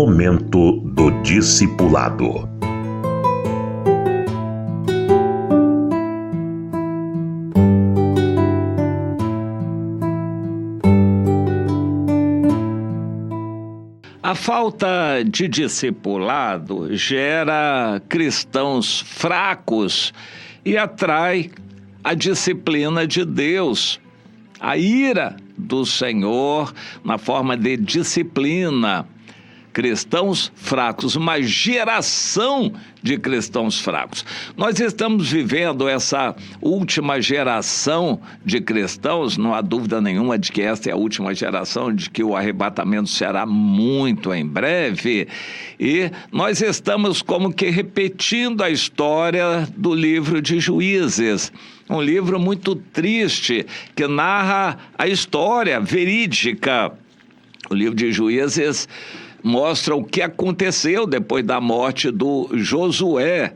Momento do Discipulado. A falta de discipulado gera cristãos fracos e atrai a disciplina de Deus, a ira do Senhor na forma de disciplina. Cristãos fracos, uma geração de cristãos fracos. Nós estamos vivendo essa última geração de cristãos, não há dúvida nenhuma de que esta é a última geração, de que o arrebatamento será muito em breve, e nós estamos como que repetindo a história do livro de Juízes, um livro muito triste, que narra a história verídica. O livro de Juízes mostra o que aconteceu depois da morte do Josué,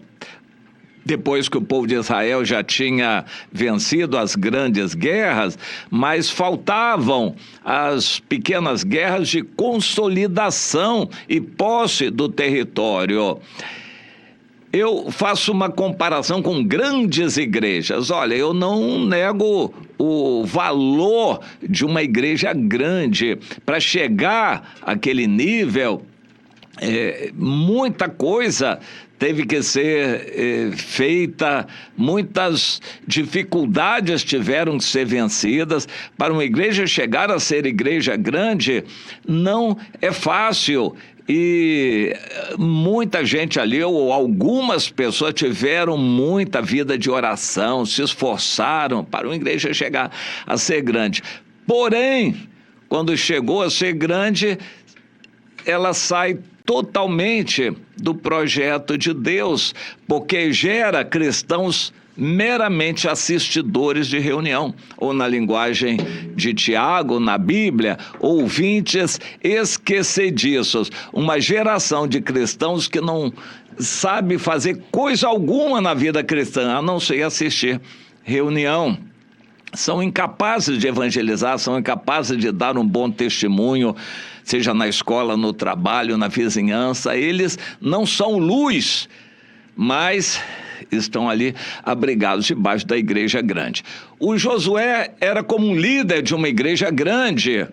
depois que o povo de Israel já tinha vencido as grandes guerras, mas faltavam as pequenas guerras de consolidação e posse do território. Eu faço uma comparação com grandes igrejas. Olha, eu não nego o valor de uma igreja grande. Para chegar àquele nível, muita coisa teve que ser feita, muitas dificuldades tiveram que ser vencidas. Para uma igreja chegar a ser igreja grande, não é fácil. E muita gente ali, ou algumas pessoas, tiveram muita vida de oração, se esforçaram para uma igreja chegar a ser grande. Porém, quando chegou a ser grande, ela sai totalmente do projeto de Deus, porque gera cristãos meramente assistidores de reunião, ou na linguagem de Tiago, na Bíblia, ouvintes esquecediços, uma geração de cristãos que não sabe fazer coisa alguma na vida cristã, a não ser assistir reunião. São incapazes de evangelizar, são incapazes de dar um bom testemunho, seja na escola, no trabalho, na vizinhança. Eles não são luz, mas estão ali abrigados debaixo da igreja grande. O Josué era como um líder de uma igreja grande,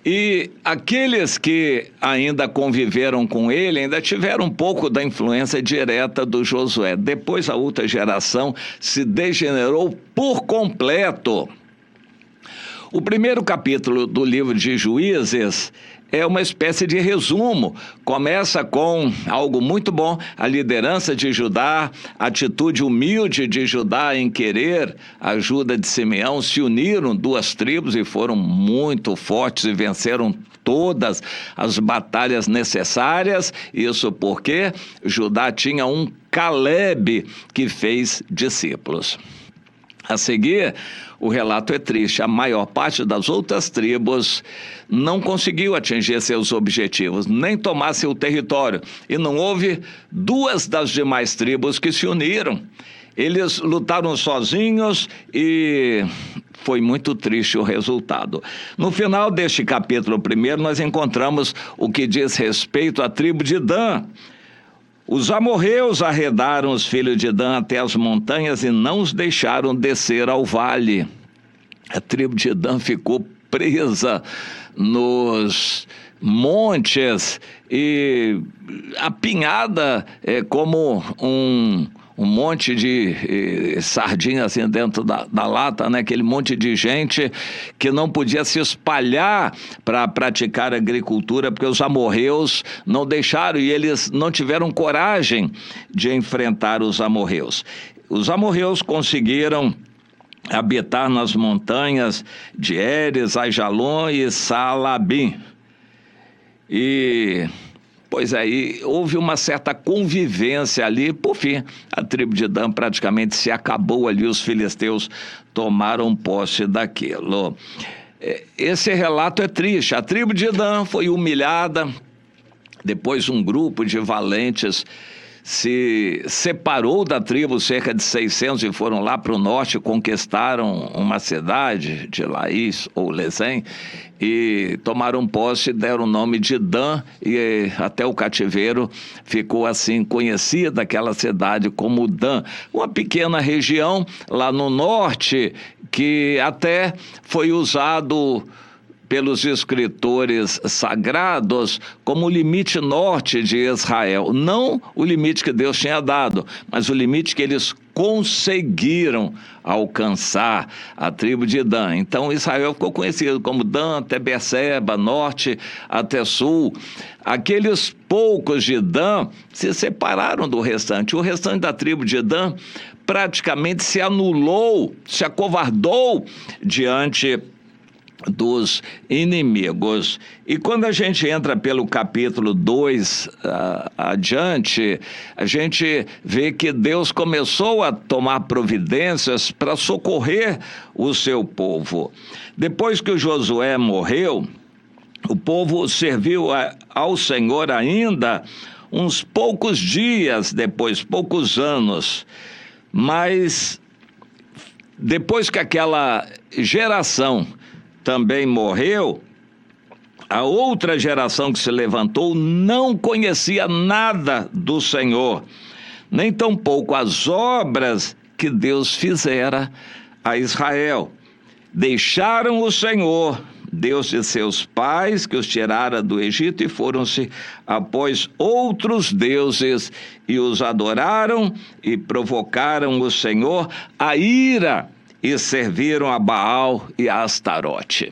e aqueles que ainda conviveram com ele ainda tiveram um pouco da influência direta do Josué. Depois a outra geração se degenerou por completo. O primeiro capítulo do livro de Juízes é uma espécie de resumo. Começa com algo muito bom, a liderança de Judá, a atitude humilde de Judá em querer a ajuda de Simeão. Se uniram duas tribos e foram muito fortes e venceram todas as batalhas necessárias. Isso porque Judá tinha um Calebe que fez discípulos. A seguir, o relato é triste. A maior parte das outras tribos não conseguiu atingir seus objetivos, nem tomar seu território. E não houve duas das demais tribos que se uniram. Eles lutaram sozinhos e foi muito triste o resultado. No final deste capítulo primeiro, nós encontramos o que diz respeito à tribo de Dan. Os amorreus arredaram os filhos de Dan até as montanhas e não os deixaram descer ao vale. A tribo de Dan ficou presa nos montes e apinhada como um monte de sardinha assim dentro da lata, né? Aquele monte de gente que não podia se espalhar para praticar agricultura, porque os amorreus não deixaram, e eles não tiveram coragem de enfrentar os amorreus. Os amorreus conseguiram habitar nas montanhas de Heres, Aijalon e Salabim. Pois aí, houve uma certa convivência ali. Por fim, a tribo de Dan praticamente se acabou ali, os filisteus tomaram posse daquilo. Esse relato é triste. A tribo de Dan foi humilhada, depois um grupo de valentes se separou da tribo, cerca de 600, e foram lá para o norte, conquistaram uma cidade de Laís ou Lesém, e tomaram posse e deram o nome de Dan, e até o cativeiro ficou assim conhecida aquela cidade como Dan, uma pequena região lá no norte que até foi usado pelos escritores sagrados como o limite norte de Israel. Não o limite que Deus tinha dado, mas o limite que eles conseguiram alcançar, a tribo de Dan. Então Israel ficou conhecido como Dan até Berseba, norte até sul. Aqueles poucos de Dan se separaram do restante. O restante da tribo de Dan praticamente se anulou, se acovardou diante dos inimigos. E quando a gente entra pelo capítulo 2 adiante, a gente vê que Deus começou a tomar providências para socorrer o seu povo. Depois que o Josué morreu, o povo serviu ao Senhor ainda uns poucos dias depois, poucos anos, mas depois que aquela geração também morreu, a outra geração que se levantou não conhecia nada do Senhor, nem tampouco as obras que Deus fizera a Israel. Deixaram o Senhor, Deus de seus pais, que os tirara do Egito, e foram-se após outros deuses, e os adoraram e provocaram o Senhor a ira, e serviram a Baal e a Astarote.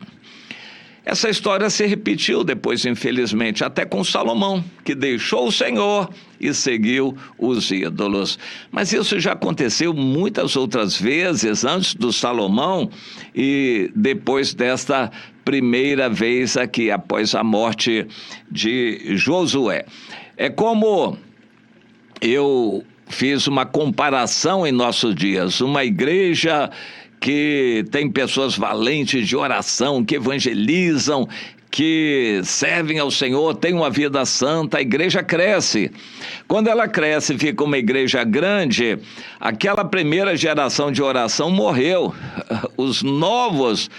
Essa história se repetiu depois, infelizmente, até com Salomão, que deixou o Senhor e seguiu os ídolos. Mas isso já aconteceu muitas outras vezes antes do Salomão e depois desta primeira vez aqui, após a morte de Josué. É como eu fiz uma comparação em nossos dias, uma igreja que tem pessoas valentes de oração, que evangelizam, que servem ao Senhor, têm uma vida santa, a igreja cresce. Quando ela cresce e fica uma igreja grande, aquela primeira geração de oração morreu. Os novos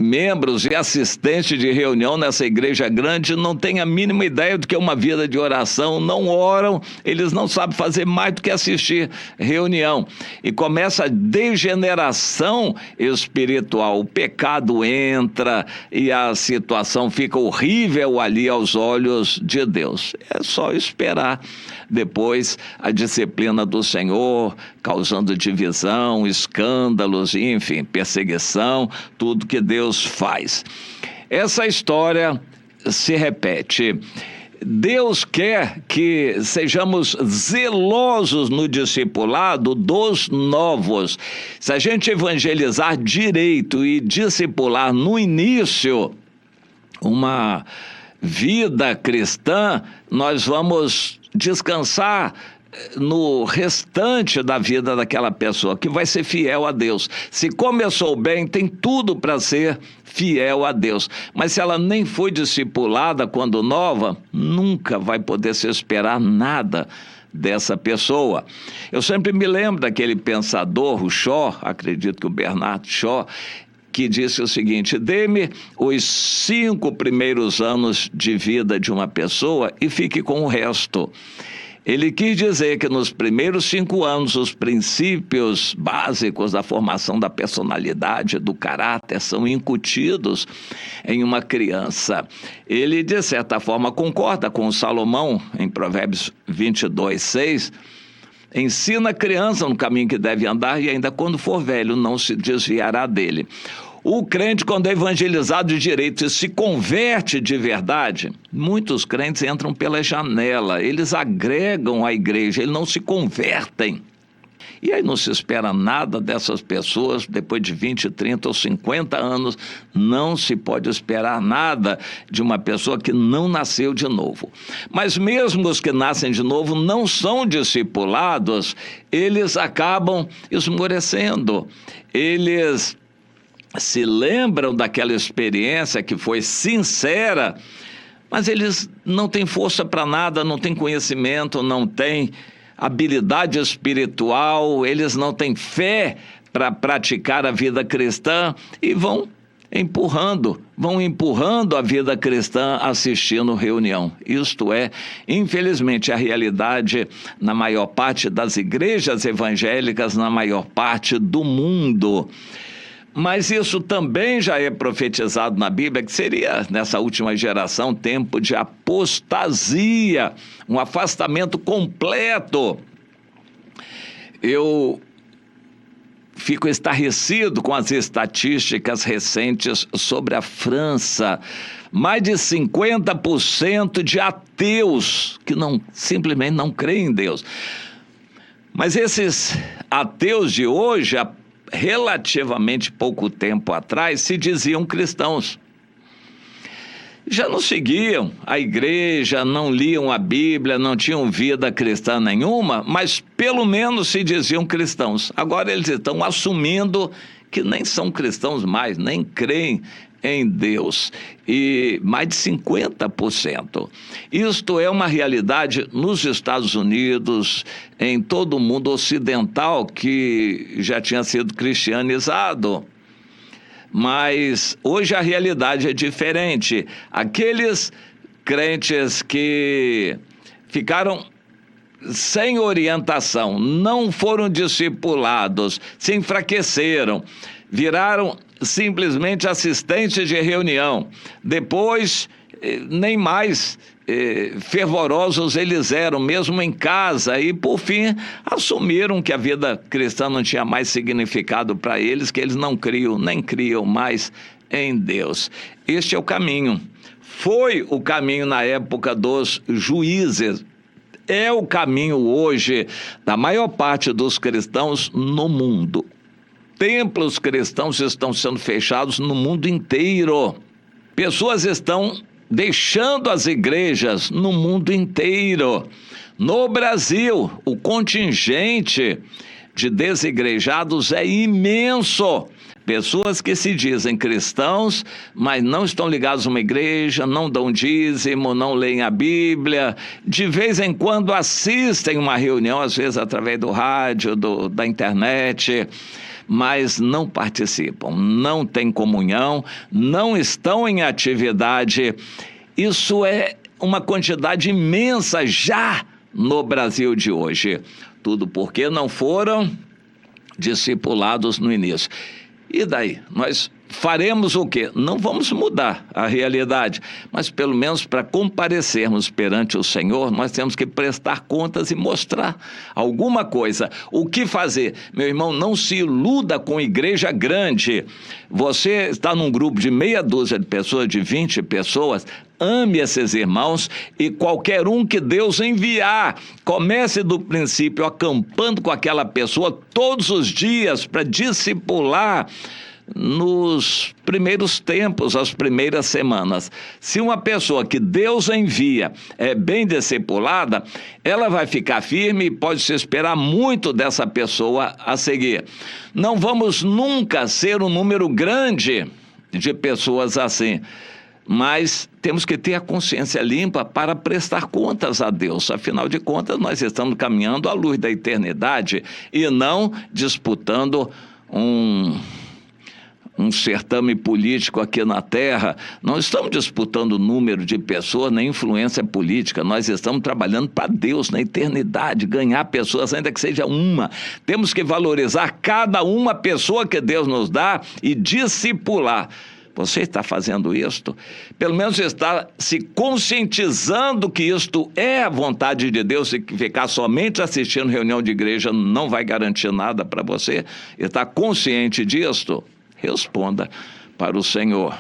membros e assistentes de reunião nessa igreja grande não têm a mínima ideia do que é uma vida de oração, não oram, eles não sabem fazer mais do que assistir reunião. E começa a degeneração espiritual, o pecado entra e a situação fica horrível ali aos olhos de Deus. É só esperar depois a disciplina do Senhor, causando divisão, escândalos, enfim, perseguição, tudo que Deus faz. Essa história se repete. Deus quer que sejamos zelosos no discipulado dos novos. Se a gente evangelizar direito e discipular no início uma vida cristã, nós vamos descansar no restante da vida daquela pessoa, que vai ser fiel a Deus. Se começou bem, tem tudo para ser fiel a Deus. Mas se ela nem foi discipulada quando nova, nunca vai poder se esperar nada dessa pessoa. Eu sempre me lembro daquele pensador, o Shaw, acredito que o Bernard Shaw, que disse o seguinte: dê-me os 5 primeiros anos de vida de uma pessoa e fique com o resto. Ele quis dizer que nos primeiros 5 anos, os princípios básicos da formação da personalidade, do caráter, são incutidos em uma criança. Ele, de certa forma, concorda com Salomão, em Provérbios 22:6, ensina a criança no caminho que deve andar e ainda quando for velho não se desviará dele. O crente, quando é evangelizado de direito e se converte de verdade, muitos crentes entram pela janela, eles agregam a igreja, eles não se convertem. E aí não se espera nada dessas pessoas, depois de 20, 30 ou 50 anos, não se pode esperar nada de uma pessoa que não nasceu de novo. Mas mesmo os que nascem de novo não são discipulados, eles acabam esmorecendo, eles se lembram daquela experiência que foi sincera, mas eles não têm força para nada, não têm conhecimento, não têm habilidade espiritual, eles não têm fé para praticar a vida cristã e vão empurrando a vida cristã assistindo reunião. Isto é, infelizmente, a realidade na maior parte das igrejas evangélicas, na maior parte do mundo. Mas isso também já é profetizado na Bíblia, que seria, nessa última geração, tempo de apostasia, um afastamento completo. Eu fico estarrecido com as estatísticas recentes sobre a França. Mais de 50% de ateus que simplesmente não creem em Deus. Mas esses ateus de hoje, há relativamente pouco tempo atrás, se diziam cristãos. Já não seguiam a igreja, não liam a Bíblia, não tinham vida cristã nenhuma, mas pelo menos se diziam cristãos. Agora eles estão assumindo que nem são cristãos mais, nem creem em Deus. E mais de 50%. Isto é uma realidade nos Estados Unidos, em todo o mundo ocidental que já tinha sido cristianizado. Mas hoje a realidade é diferente. Aqueles crentes que ficaram sem orientação, não foram discipulados, se enfraqueceram, viraram simplesmente assistentes de reunião. Depois, nem mais fervorosos eles eram, mesmo em casa, e por fim assumiram que a vida cristã não tinha mais significado para eles, que eles não criam, nem criam mais em Deus. Este é o caminho. Foi o caminho na época dos juízes. É o caminho hoje da maior parte dos cristãos no mundo. Templos cristãos estão sendo fechados no mundo inteiro. Pessoas estão deixando as igrejas no mundo inteiro. No Brasil, o contingente de desigrejados é imenso. Pessoas que se dizem cristãos, mas não estão ligados a uma igreja, não dão dízimo, não leem a Bíblia, de vez em quando assistem uma reunião, às vezes através do rádio, da internet, mas não participam, não têm comunhão, não estão em atividade. Isso é uma quantidade imensa já no Brasil de hoje. Tudo porque não foram discipulados no início. E daí? Nós faremos o quê? Não vamos mudar a realidade, mas pelo menos para comparecermos perante o Senhor, nós temos que prestar contas e mostrar alguma coisa. O que fazer? Meu irmão, não se iluda com igreja grande. Você está num grupo de meia dúzia de pessoas, de 20 pessoas, ame esses irmãos e qualquer um que Deus enviar, comece do princípio acampando com aquela pessoa todos os dias para discipular nos primeiros tempos, as primeiras semanas. Se uma pessoa que Deus envia é bem discipulada, ela vai ficar firme e pode-se esperar muito dessa pessoa a seguir. Não vamos nunca ser um número grande de pessoas assim, mas temos que ter a consciência limpa para prestar contas a Deus. Afinal de contas, nós estamos caminhando à luz da eternidade e não disputando um certame político aqui na Terra. Não estamos disputando o número de pessoas, nem influência política. Nós estamos trabalhando para Deus, na eternidade, ganhar pessoas, ainda que seja uma. Temos que valorizar cada uma pessoa que Deus nos dá e discipular. Você está fazendo isto? Pelo menos está se conscientizando que isto é a vontade de Deus e que ficar somente assistindo reunião de igreja não vai garantir nada para você? Está consciente disto? Responda para o Senhor.